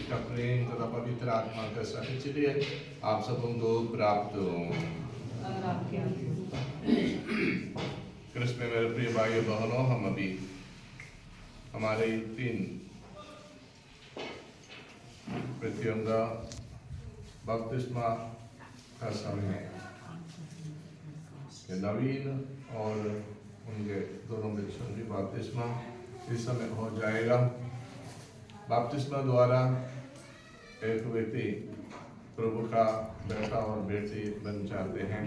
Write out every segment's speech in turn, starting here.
का प्रेम तथा पवित्र आत्मा का सानिध्य आप सबों को प्राप्त हो। कृष्ण में मेरे प्रिय भाइयों बहनों, हम अभी हमारे 3 पृथ्वियों का बपतिस्मा का समय है। नवीन और उनके दोनों बच्चों की बपतिस्मा इस समय हो जाएगा। बपतिस्मा द्वारा एक व्यक्ति प्रभु का बेटा और बेटी बन जाते हैं।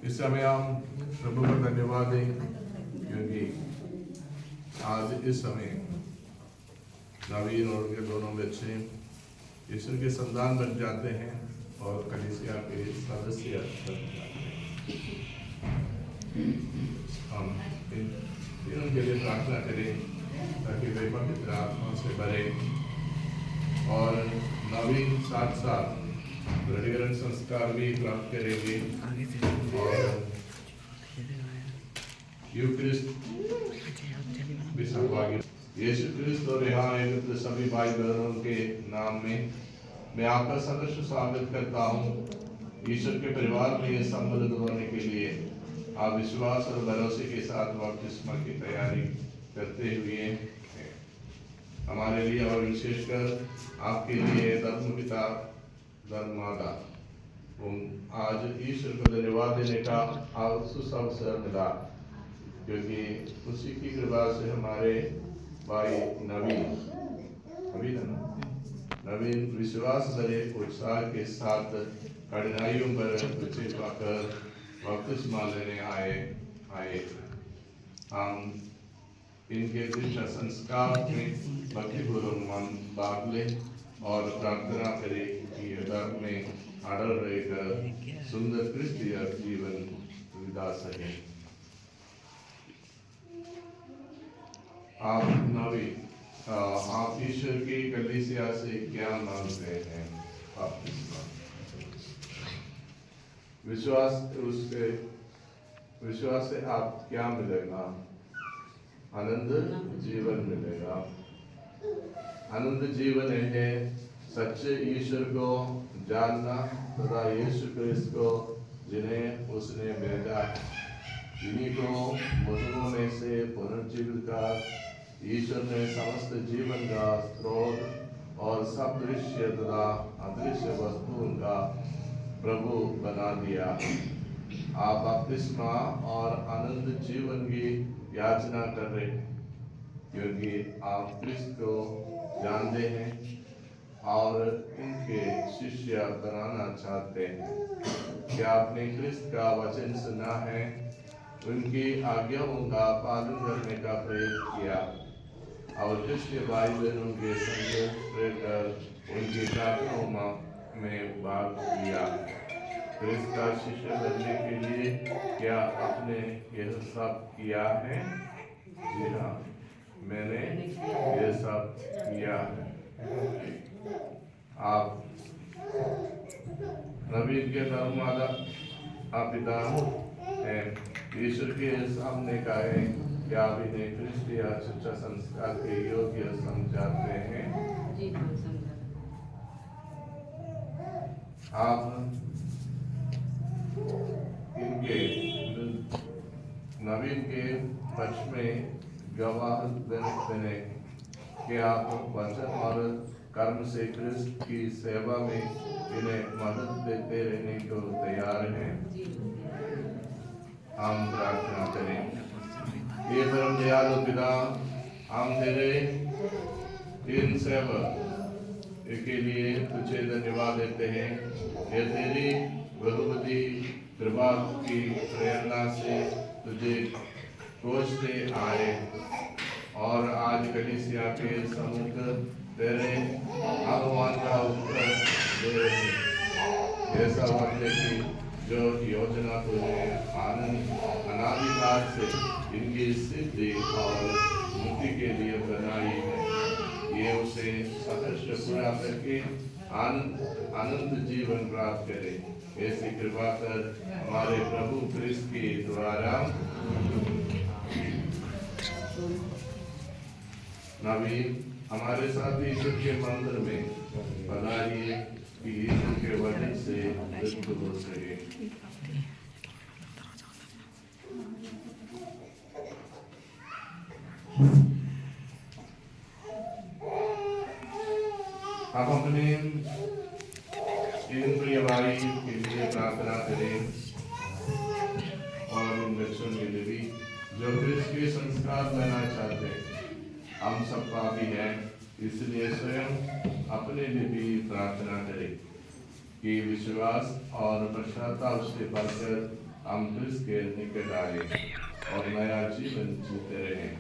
इस समय हम प्रभु को धन्यवाद दें क्योंकि आज इस समय नवीन और उनके दोनों बच्चे ईश्वर के संतान बन जाते हैं और कलीसिया के सदस्य बन जाते हैं। हम इन तीनों के लिए प्रार्थना करें ताकि वे पवित्र आत्मा से भरे और नवीन साथ साथ दृढ़ीकरण संस्कार भी प्राप्त करेंगे और यूक्रिस्ट भी सहभागी। यीशु क्रिस्त और यहाँ एकत्र सभी भाई बहनों के नाम में मैं आपका सहर्ष स्वागत करता हूँ। ईश्वर के परिवार में ये सम्मिलित होने के लिए आप विश्वास और भरोसे के साथ बपतिस्मा की तैयारी करते हुए हमारे लिए और विशेषकर आपके लिए धर्मपिता धर्ममाता आज ईश्वर को धन्यवाद देने का अवसर मिला क्योंकि उसी की कृपा से हमारे भाई नवीन विश्वास भरे उत्साह के साथ कठिनाइयों पर विजय पाकर बपतिस्मा लेने आए। हम इनके दीक्षा संस्कार में भक्तिपूर्वक मन भाग लें और प्रार्थना करें कि धर्म में अड़ल रहकर सुंदर क्रिस्तीय जीवन बिता सकें। आप ईश्वर की कलीसिया से क्या मांगते हैं? विश्वास से आप क्या मिलेगा? आनंद जीवन मिलेगा। आनंद जीवन है सच्चे ईश्वर को जानना तथा यीशु क्रिस्त को जिन्हें उसने भेजा, इन्हीं को मृतकों में से पुनर्जीवित कर ईश्वर ने समस्त जीवन का स्रोत और सब दृश्य तथा अदृश्य वस्तुओं का प्रभु बना दिया। आप बपतिस्मा और आनंद जीवन की याचना कर रहे हैं क्योंकि आप क्रिस्त को जानते हैं और इनके शिष्य बनाना चाहते हैं। क्या आपने क्रिस्त का वचन सुना है, उनकी आज्ञाओं का पालन करने का प्रयत्न किया और क्रिस्तीय भाई बहनों के संग रहकर उनकी प्रार्थनाओं में भाग लिया? क्रिस्त का शिष्य बनने के लिए क्या आपने यह सब किया है? जी हाँ, मैंने यह सब किया है। आप नवीन के धर्ममाता पिता हैं, ईश्वर के सामने का है कि आप इन्हें क्रिस्तीय शिक्षा संस्कार के योग्य समझाते हैं। आप इनके नवीन के पक्ष में गवाह बने कि आप वचन और कर्म से क्रिस्त की सेवा में इन्हें मदद देते रहने को तैयार हैं। हम प्रार्थना करें। ये परम दयालु पिता, हम तेरे इन सेवक के लिए तुझे धन्यवाद देते हैं। ये तेरी बहुमती कृपा की प्रेरणा से तुझे खोजते आए और आज कलीसिया के सम्मुख तेरे आह्वान का उत्तर दे रहे हैं। ऐसा वाक्य की जो योजना तूने अनादिकाल से इनकी सिद्धि और मुक्ति के लिए बनाई है, ये उसे सहर्ष पूरा करके आनंद जीवन प्राप्त करे। ऐसी कृपा कर हमारे प्रभु क्रिस्त के द्वारा। नवीन हमारे साथ ईश्वर के मंदिर में बनाइए कि ईश्वर के वचन से तृप्त हो सके। आप अपने इन प्रिय भाई के लिए प्रार्थना करें और इन बच्चों के लिए भी जो क्रिस्त के संस्कार लेना चाहते हैं। हम सब पापी हैं, इसलिए स्वयं अपने लिए भी प्रार्थना करें कि विश्वास और पश्चाताप से बढ़कर हम क्रिस्त के निकट आए और नया जीवन जीते रहें।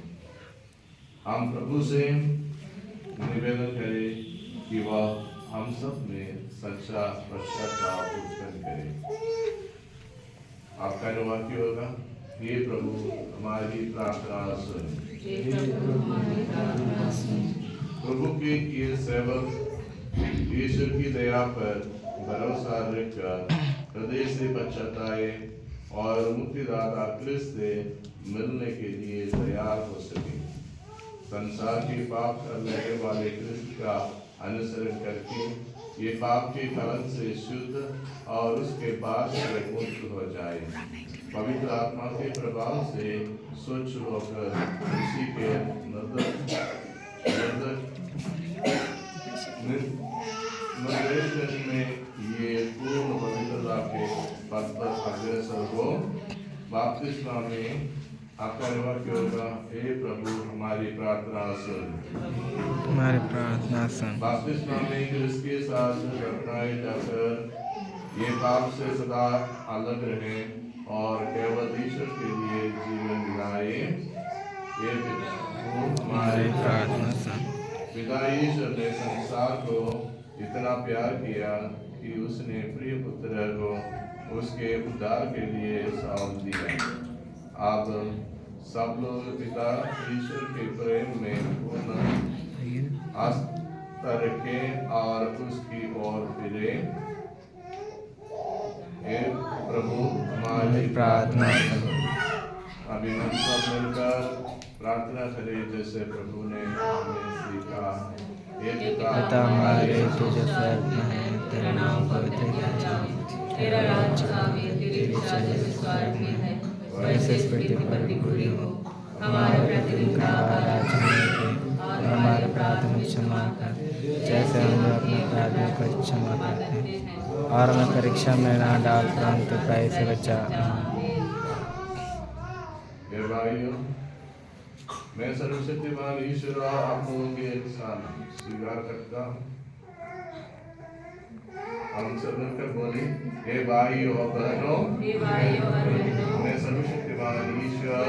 हम प्रभु से निवेदन करें कि वह हम सब में सच्चा पश्चाताप उत्पन्न करे। आपका जो वाक्य होगा, हे प्रभु हमारी प्रार्थना सुन। प्रभु के ये सेवक ईश्वर की दया पर भरोसा रखकर हृदय से पश्चाताए और मुक्तिदाता क्रिस्त से मिलने के लिए तैयार हो सके। संसार के पाप करने वाले क्रिस्त का अनुसरण करके ये पाप के कलंक से शुद्ध और उसके पाप से मुक्त हो जाए। पवित्र आत्मा के प्रभाव से स्वच्छ होकर उसी के निर्देशन में ये पूर्ण पवित्रता के पद पर अग्रसर हो। बपतिस्मा में आपका वाक्य होगा, हे प्रभु हमारी प्रार्थना सुन। हमारी प्रार्थना सुन। बपतिस्मा में क्रिस्त के साथ दफनाए जाकर ये पाप से सदा अलग रहे और केवल ईश्वर के लिए जीवन दिलाए। ये प्रभु हमारी प्रार्थना सुन। पिता ईश्वर ने संसार को इतना प्यार किया कि उसने प्रिय पुत्र को उसके उद्धार के लिए सौंप दिया। आप सब लोग पिता ईश्वर के प्रेम में पूर्ण आस्था रखें और उसकी ओर फिरें। हे प्रभु हमारी प्रार्थना सुनो। अभी हम सब मिलकर प्रार्थना करें जैसे प्रभु ने हमें सीखा। हे पिता हमारे तू जो स्वर्ग में है, तेरा नाम पवित्र जाए, तेरा राज्य आवे, तेरी इच्छा जैसे स्वर्ग में है वैसे इस पृथ्वी पर भी पूरी हो। हमारे प्रतिदिन का आहार आज हमें दे और हमारे अपराध में क्षमा कर, जैसे हम अपने अपराधियों को क्षमा करते हैं, और हमें परीक्षा में ना डाल परंतु बुराई से बचा। हे भाइयों, मैं सर्वशक्तिमान ईश्वर आप लोगों के इंसान स्वीकार करता हूँ। हम सब मिलकर बोले, हे भाइयों और बहनों, मैं सर्वशक्तिमान ईश्वर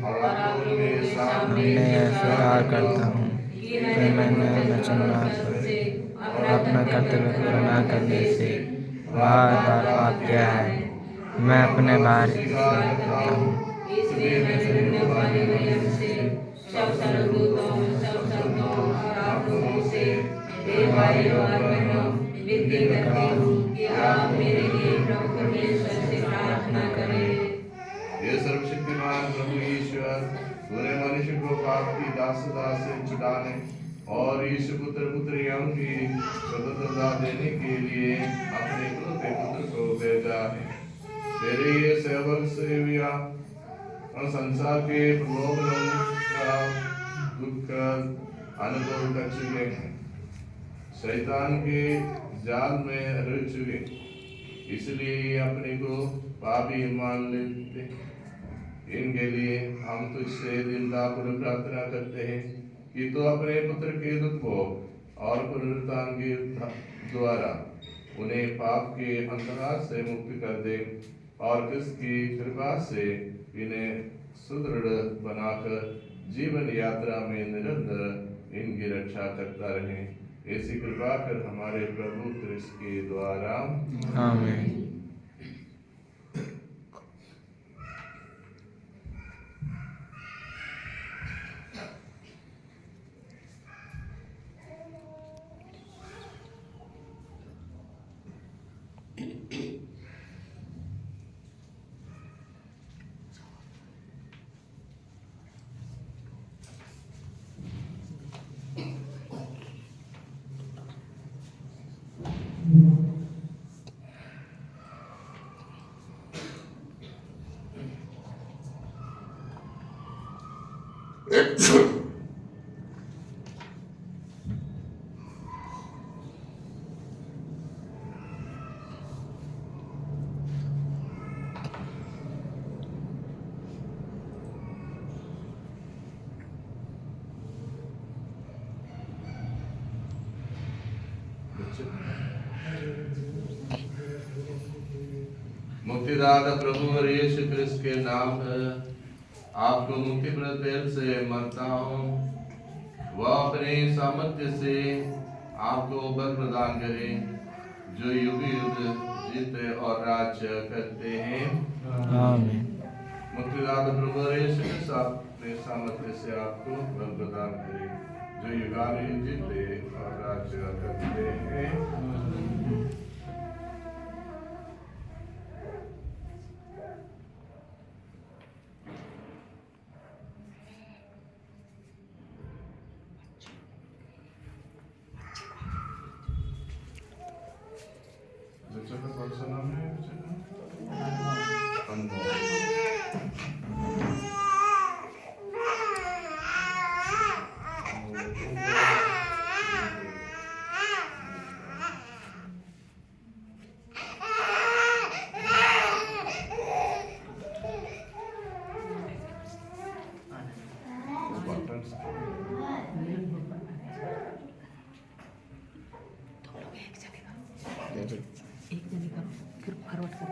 और आप लोगों के सामने स्वीकार करता हूँ कि मैंने वचन पर अपना कर्तव्य पूरा न करने से बार बार पाप किया है। मैं अपने बारे में करता हूँ, इसलिए मैं निर्णय वाले मरियम से सब संतों और आप लोगों से, हे भाइयों और बहनों, विनती करता हूँ कि आप मेरे लिए प्रभु परमेश्वर से प्रार्थना करें। ये सर्वशक्तिमान प्रभु ईश्वर पूरे मनुष्य को पाप की दासता से छुड़ाने और ईश्वर पुत्र पुत्रियों की स्वतंत्रता देने के लिए अपने इकलौते पुत्र को भेजा है। तेरे ये सेवक सेविया और संसार के प्रलोभनों का दुख अनुभव कर चुके हैं, शैतान के जाल में रह चुके, इसलिए अपने को पापी मान लेते। इनके लिए हम तुझसे दिन रात प्रार्थना करते हैं कि तू अपने पुत्र के दुख और पुनरुत्थान के द्वारा उन्हें पाप के अंधकार से मुक्त कर दे और क्रिस्त की कृपा से इन्हें सुदृढ़ बनाकर जीवन यात्रा में निरंतर इनकी रक्षा करता रहे। ऐसी कृपा कर हमारे प्रभु क्रिस्त के द्वारा आमीन। मुक्तिदाता प्रभु और यीशु क्रिस्त के नाम पर आपको मुक्ति प्रत्यय से मरता हूँ। वह अपने सामर्थ्य से आपको बल प्रदान करे, जो युग युग जीते और राज्य करते हैं। आमीन। मुक्तिदाता प्रभु और यीशु क्रिस्त अपने सामर्थ्य से आपको बल प्रदान करे, जो युगानुयुग जीते और राज्य करते हैं। बच्चों का कौन सा नाम है? अनमोल। एक जने का फिर फॉरवर्ड कर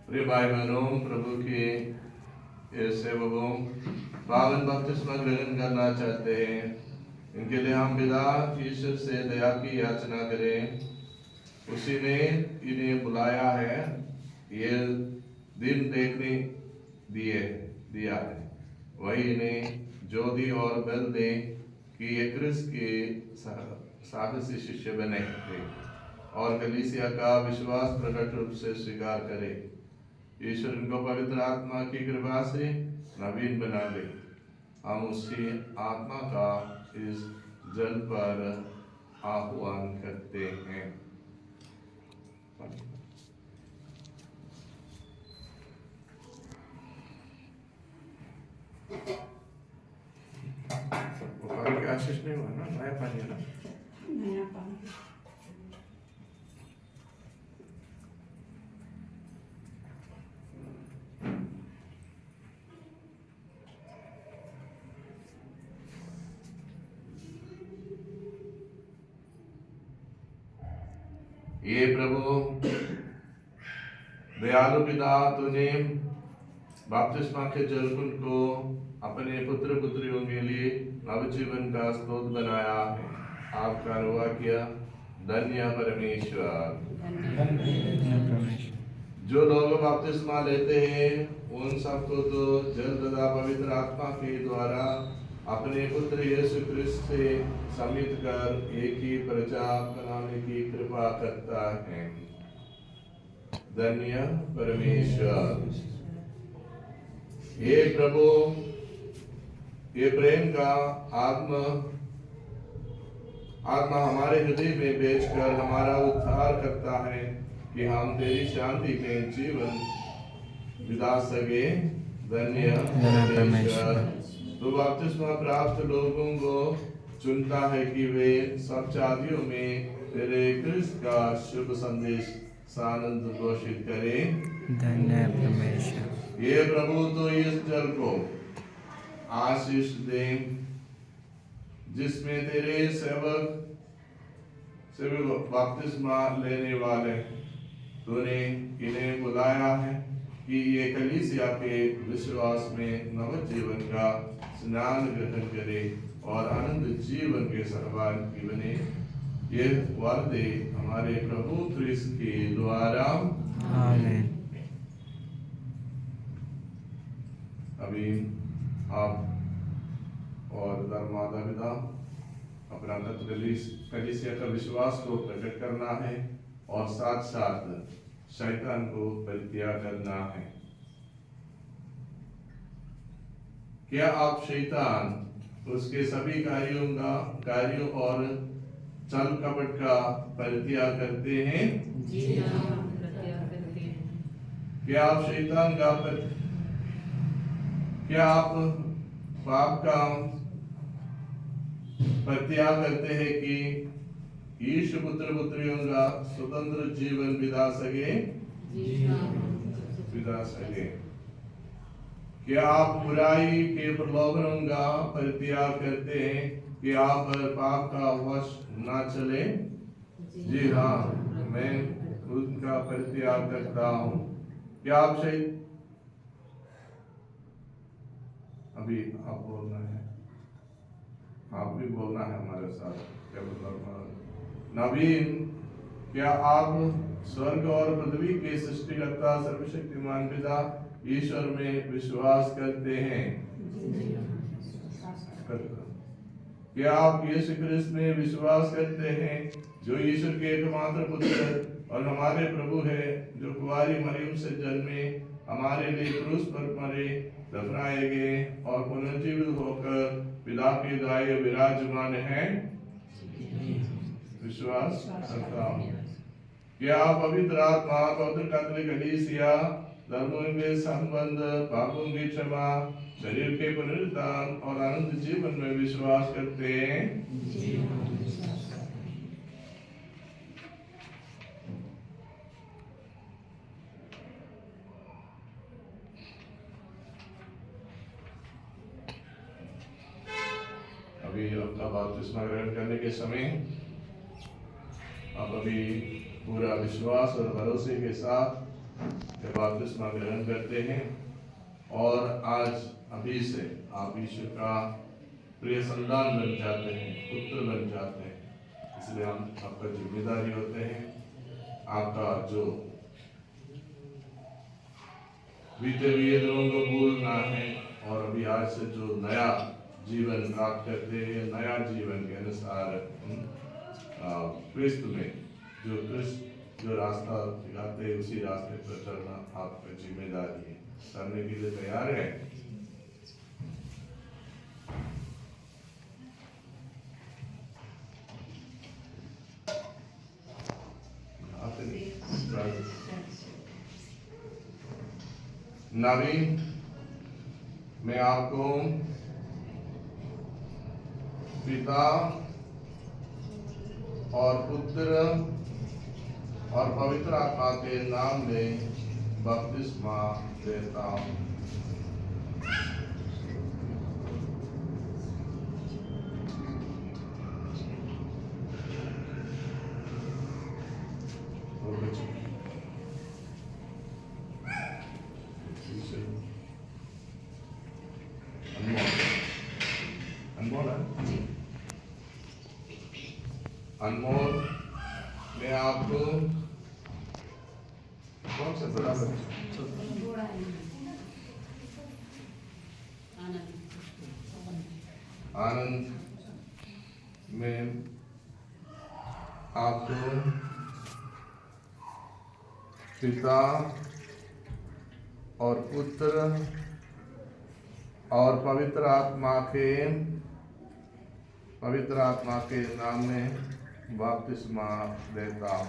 प्रिय भाई बहनों, प्रभु के ये सेवकों पावन बपतिस्मा ग्रहण करना चाहते हैं, इनके लिए हम पिता ईश्वर से दया की याचना करें। उसी ने इन्हें बुलाया है, ये दिन देखने दिया है। वही इन्हें ज्योति और बल दे कि ये क्रिस्त के साहसी शिष्य बने और कलीसिया का विश्वास प्रकट रूप से स्वीकार करे। ईश्वर इनको पवित्र आत्मा की कृपा से नवीन बना दे। हम उसी आत्मा का इस जल पर आह्वान करते हैं। वो पानी की आशीष नहीं हुआ ना, नया पानी है ना। नया पानी ये प्रभु दयालु पिता, तूने बपतिस्मा के जलकुंड को अपने पुत्र पुत्रियों के लिए नवजीवन का स्रोत बनाया है। आपका अनुवाह किया। धन्य परमेश्वर। जो लोग बपतिस्मा लेते हैं उन सबको तो जल तथा पवित्र आत्मा के द्वारा अपने पुत्र यीशु क्रिस्त से समित कर एक ही प्रजा बनाने की कृपा करता है। धन्य परमेश्वर। ये प्रभु, ये प्रेम का आत्मा हमारे हृदय में बेचकर हमारा उद्धार करता है कि हम तेरी शांति में जीवन बिता सके। धन्य परमेश्वर। तो बपतिस्मा प्राप्त लोगों को चुनता है कि वे सब जातियों में तेरे क्रिस्त का शुभ संदेश सानंद घोषित करें। धन्य परमेश्वर। ये प्रभु तो इस जल को आशीष दे जिसमें तेरे सेवक बपतिस्मा लेने वाले तूने इन्हें बुलाया है कि ये कलीसिया के विश्वास में नवजीवन का स्नान ग्रहण करे और आनंद जीवन के सहभागी बने। ये वादे हमारे प्रभु क्रिस्त के द्वारा। आमीन। अभी आप और धर्मादा पिता अपना कलीसिया का विश्वास को प्रकट करना है और साथ साथ शैतान को परित्याग करना है। क्या आप शैतान उसके सभी कार्यों और चल कपट का परित्याग करते हैं? जी हाँ, हम परित्याग करते हैं। क्या आप शैतान का क्या आप पाप का परित्याग करते हैं कि यीशु पुत्र पुत्रियों का स्वतंत्र जीवन बिता सके? जी हाँ, बिता सके। क्या आप बुराई के प्रलोभनों का परित्याग करते हैं कि आप पाप का वश ना चले? जी हाँ, मैं उनका परित्याग करता हूँ। क्या आप अभी आप बोलना है, आप भी बोलना है हमारे साथ। क्या मतलब नवीन, क्या आप स्वर्ग और पृथ्वी के सृष्टिकर्ता सर्वशक्तिमान पिता ईश्वर में विश्वास करते हैं? क्या आप यीशु ख्रिस्त में विश्वास करते हैं जो ईश्वर के एकमात्र पुत्र और हमारे प्रभु है, जो कुंवारी मरियम से जन्मे, हमारे लिए क्रूस पर मरे, दफनाए गए और पुनर्जीवित होकर पिता के दाएं विराजमान हैं? विश्वास करता हूँ। क्या आप पवित्र आत्मा, पवित्र कैथोलिक कलीसिया, धर्मों के संबंध, पापों की क्षमा, शरीर के पुनरुत्थान और अनंत जीवन में विश्वास करते हैं? अभी आपका बपतिस्मा ग्रहण करने के समय आप अभी पूरा विश्वास और भरोसे के साथ बपतिस्मा ग्रहण करते हैं और आज अभी से आप ईश्वर का प्रिय संतान बन जाते हैं, पुत्र बन जाते हैं। इसलिए हम आपका जिम्मेदारी होते हैं, आपका जो बीते हुए दिनों को भूलना है और अभी आज से जो नया जीवन प्राप्त करते हैं, नया जीवन के अनुसार क्रिस्त में जो रास्ता दिखाते हैं उसी रास्ते पर चलना आपका जिम्मेदारी है। करने के लिए तैयार है? नवीन, मैं आपको पिता और पुत्र और पवित्र आत्मा के नाम में बपतिस्मा देता हूँ। अनमोल, मैं आपको कौन सा बड़ा बच्चा? आनंद, मैं आपको पिता और पुत्र और पवित्र आत्मा के नाम में बपतिस्मा देता हूँ।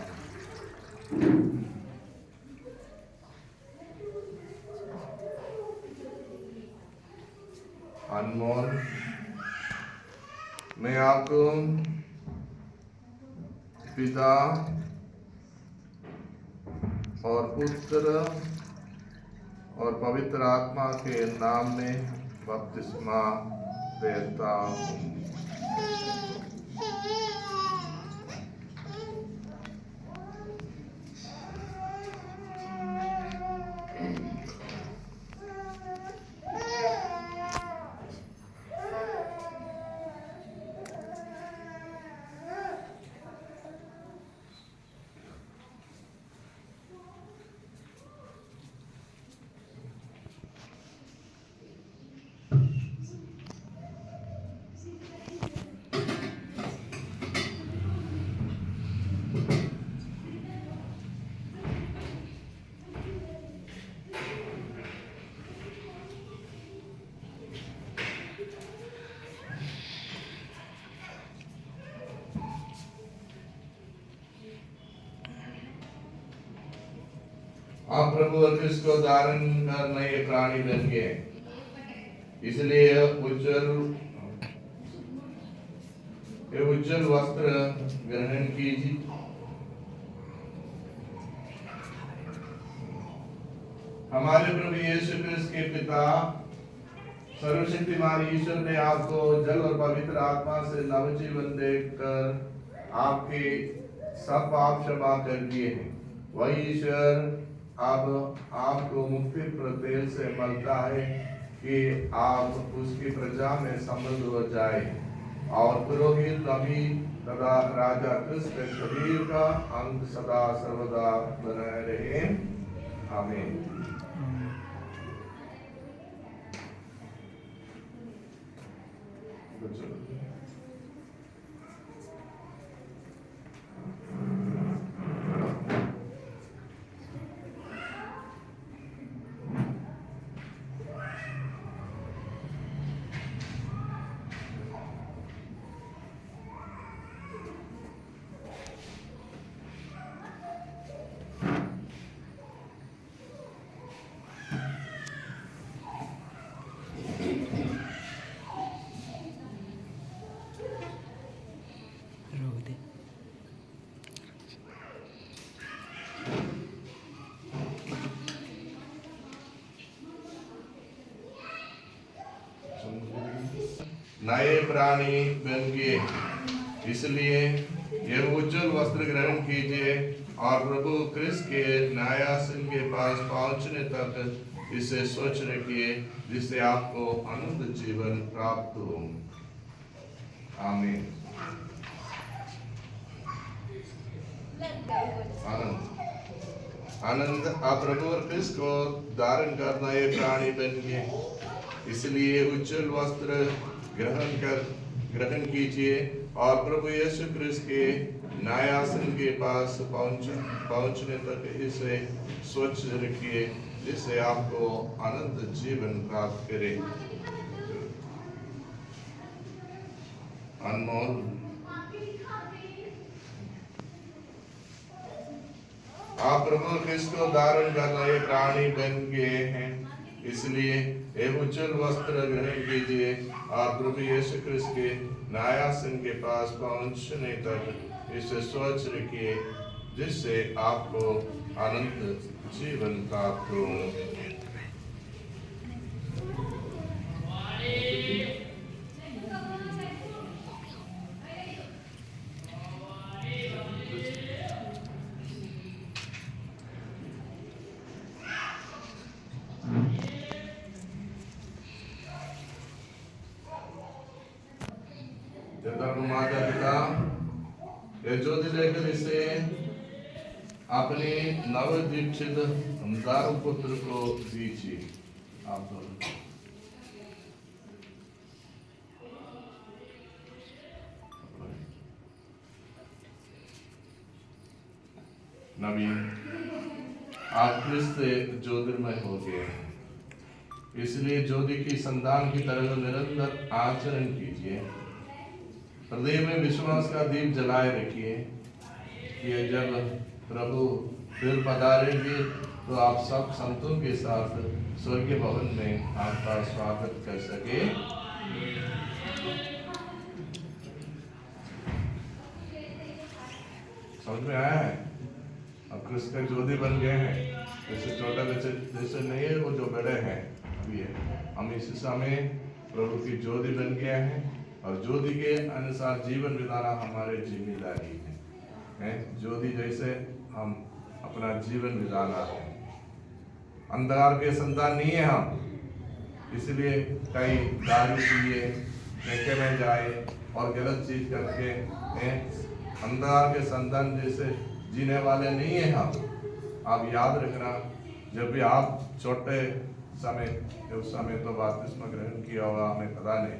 अनमोल, मैं आपको पिता और पुत्र और पवित्र आत्मा के नाम में बपतिस्मा देता हूँ। आप प्रभु और क्रिस्त को धारण कर नए प्राणी बन गए, इसलिए उज्जवल वस्त्र ग्रहण कीजिए। हमारे प्रभु यीशु क्रिस्त के पिता सर्वशक्तिमान ईश्वर ने आपको जल और पवित्र आत्मा से नवजीवन देकर आपके सब पाप क्षमा कर दिए हैं। वही ईश्वर अब आपको मुक्ति प्रत्यय से मिलता है कि आप उसकी प्रजा में सम्मिलित हो जाए और पुरोहित नबी तथा राजा क्रिस्त के शरीर का अंग सदा सर्वदा बनाए रहे। आमीन। नए प्राणी बन गए, इसलिए यह उज्जवल वस्त्र ग्रहण कीजिए और प्रभु क्रिस्त के न्यायासन के पास पहुंचने तक इसे स्वच्छ रखिए, जिससे आपको अनंत जीवन प्राप्त हो। आमीन। आनंद आप प्रभु और क्रिस्त को धारण कर नए प्राणी बन गए, इसलिए उज्जवल वस्त्र ग्रहण कीजिए और प्रभु यीशु क्रिस्त के न्यायासन के पास पहुंचने तक इसे स्वच्छ रखिए, जिससे आपको अनंत जीवन प्राप्त करे। अनमोल आप प्रभु क्रिस्त को धारण कर नए प्राणी बन गए हैं, इसलिए एक उज्जवल वस्त्र ग्रहण कीजिए और प्रभु यीशु क्रिस्त के न्यायासन के पास पहुंचने तक इसे स्वच्छ रखिए, जिससे आपको अनंत जीवन प्राप्त हो। माता पिता ज्योति लेकर इसे अपने नवदीक्षित दारू पुत्र को दीजिए। आप नवीन, आप क्रिस्त ज्योतिर्मय हो गए, इसलिए ज्योति की संतान की तरह निरंतर आचरण कीजिए। हृदय में विश्वास का दीप जलाए रखिए कि जब प्रभु फिर पधारेंगे तो आप सब संतों के साथ स्वर्गीय भवन में आपका स्वागत कर सके। समझ में आया है? अब क्रिस्त के ज्योति बन गए हैं, जैसे छोटा जैसे नहीं है वो जो बड़े हैं अभी है। हम इस समय प्रभु की ज्योति बन गया है और ज्योति के अनुसार जीवन बिताना हमारे जिम्मेदारी है। ज्योति जैसे हम अपना जीवन बिताना है। अंधकार के संतान नहीं है हम, इसलिए कई दारू पिए, ठेके में जाए और गलत चीज करके अंधकार के संतान जैसे जीने वाले नहीं है हम। आप याद रखना, जब भी आप छोटे समय उस समय तो बपतिस्मा ग्रहण किया होगा, हमें पता नहीं,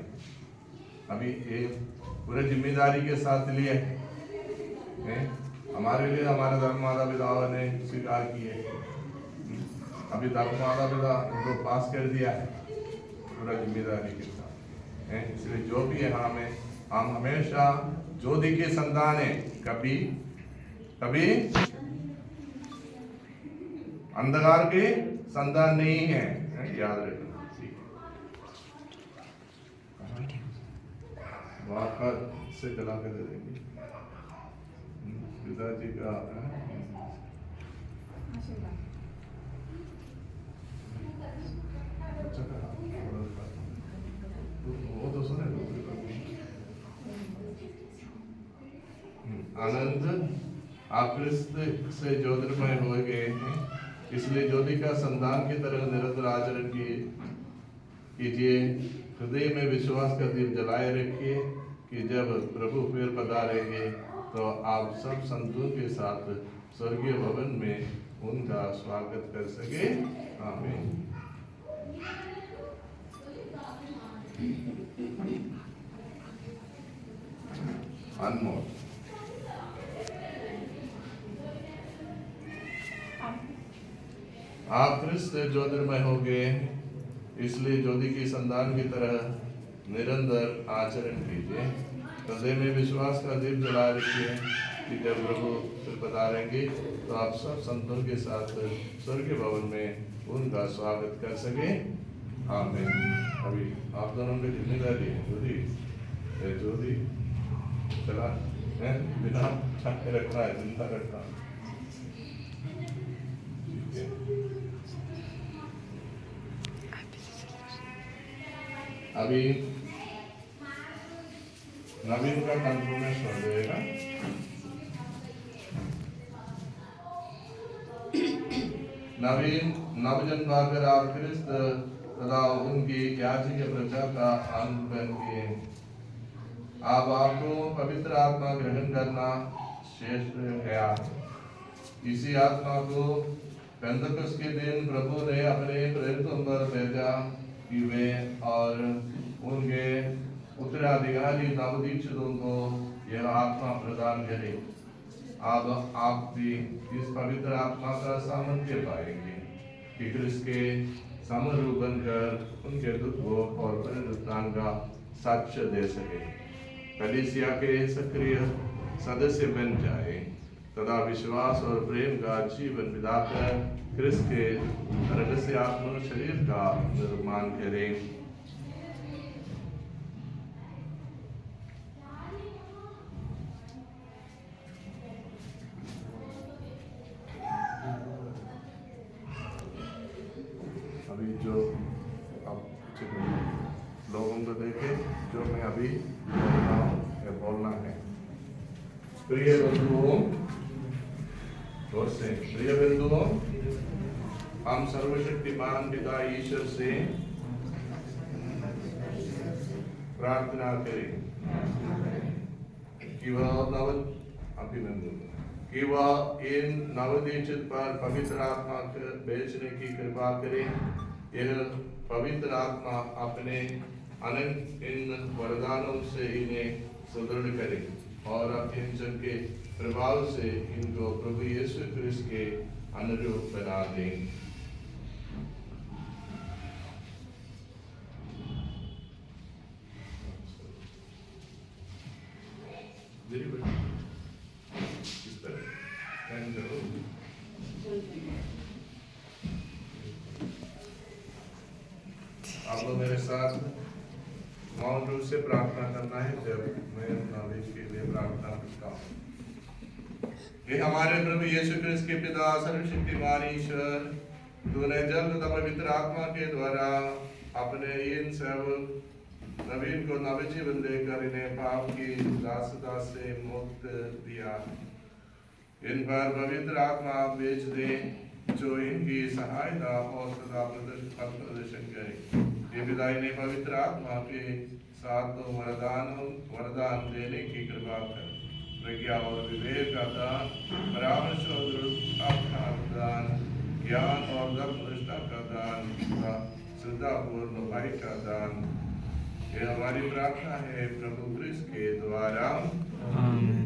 अभी ये पूरे जिम्मेदारी के साथ लिए हमारे लिए हमारे धर्म माता पिताओं ने स्वीकार किए। अभी धर्म माता पिता उनको पास कर दिया है पूरा जिम्मेदारी के साथ। इसलिए जो भी है हम हमेशा ज्योति के संतान है। कभी कभी अंधकार के संतान नहीं है, याद रखना। वहाँ से चला कर दे देंगे पिताजी का वो तो सुने आनंद आप क्रिस्त से ज्योतिर्मय हो गए हैं, इसलिए ज्योति का संतान की तरह निरंतर आचरण कीजिए। हृदय में विश्वास का दीप जलाए रखिए कि जब प्रभु फिर पधारेंगे तो आप सब संतों के साथ स्वर्गीय भवन में उनका स्वागत कर सके। आमीन। अनमोल आप क्रिस्त से ज्योतिर्मय हो गए, इसलिए ज्योति की संतान की तरह निरंतर आचरण कीजिए। हृदय में विश्वास का दीप जला रखिए कि जब प्रभु फिर पधारेंगे तो आप सब संतों के साथ स्वर्गीय भवन में उनका स्वागत कर सके। आमीन। अभी आप दोनों की जिम्मेदारी है ज्योति चला है, बिना छाके रखना है, जिंदा रखना। अभी नवीन का कंट्रोमेंट हो जाएगा। नवीन नवजन पाकर आप क्रिस्त तथा उनकी याजकीय प्रजा का अंग बन गए। अब आपको पवित्र आत्मा ग्रहण करना शेष गया। इसी आत्मा को पेंतकुस्त के दिन प्रभु ने अपने प्रेरितों पर भेजा कि वे और उनके उत्तराधिकारी नवदीक्षितों को यह आत्मा प्रदान करे। अब आप भी इस पवित्र आत्मा का सामर्थ्य पाएंगे कि क्रिस्त के समरूप बनकर उनके दुख और पुनरुत्थान का साक्ष्य दे सके, कलीसिया के सक्रिय सदस्य बन जाए तथा विश्वास और प्रेम का जीवन बिताकर क्रिस्त के रहस्यात्मक शरीर का निर्माण करें। अभी जो अब लोगों को देखे जो मैं अभी बोलना है। प्रिय बंधुओं, जोर से प्रिय बंधुओं, हम सर्वशक्तिमान पिता ईश्वर से प्रार्थना करें कि वह इन नवदीक्षित पर पवित्र आत्मा भेजने की कृपा करें। यह पवित्र आत्मा अपने अनंत इन वरदानों से इन्हें सुदृढ़ करे और इन जन के प्रभाव से इनको प्रभु यीशु क्रिस्त के अनुरूप बना दें। आप लोग मेरे साथ मौन रूप से प्रार्थना करना है जब मैं नॉलेज के लिए प्रार्थना करता हूँ। कि हमारे प्रभु यीशु क्रिस्त के पिता सर्वशक्तिमान ईश्वर, तूने जल तथा पवित्र आत्मा के द्वारा अपने इन सेवक नवीन को नवजीवन देकर इन्हें पाप की दासता से मुक्त दिया। इन पर पवित्र आत्मा भेज दे जो इनकी सहायता और सदा प्रदर्शन करे। ये पिता इन्हें पवित्र आत्मा के साथ तो वरदान देने की कृपा कर। प्रज्ञा और विवेक का दान, परामर्श और दान, ज्ञान और धर्मनिष्ठा का दान, श्रद्धापूर्ण भाई का दान। यह हमारी प्रार्थना है प्रभु क्रिस्त के द्वारा। आमीन।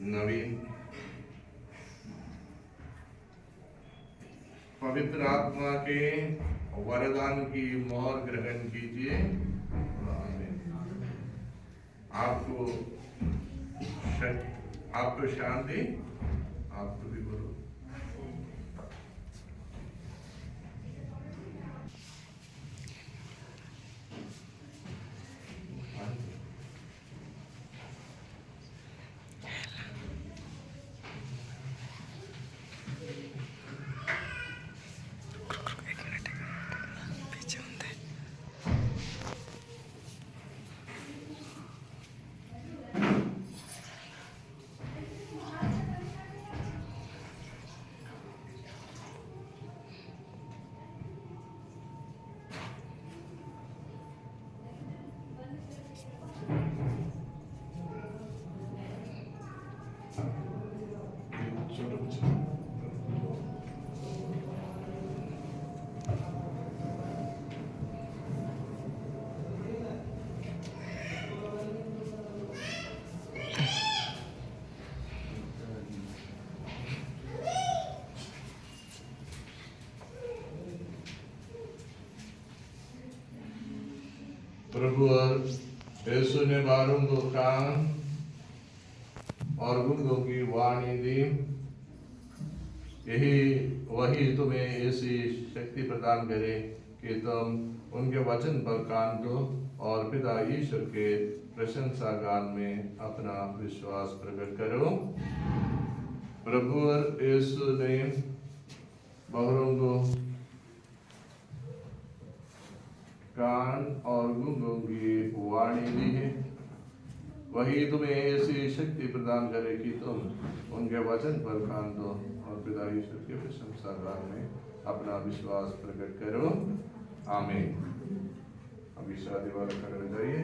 नवीन पवित्र आत्मा के वरदान की मोहर ग्रहण कीजिए। आमीन। आपको शांति, आपको भी बोलो। छोटे बच्चे प्रभु और यीशु ने बारों को कान और गूंगों की वाणी दी। वही तुम्हें ऐसी शक्ति प्रदान करे कि तुम उनके वचन पर कान दो और पिता ईश्वर के प्रशंसा गान में अपना विश्वास प्रकट करो। प्रभु और यीशु ने बहरों को कान और गूंगों की वाणी दी है। वही तुम्हें ऐसी शक्ति प्रदान करे कि तुम उनके वचन पर कान दो और पिता ईश्वर के प्रशंसा गान में अपना विश्वास प्रकट करो। आमीन। अभी शादी वाला खड़े हो जाइए।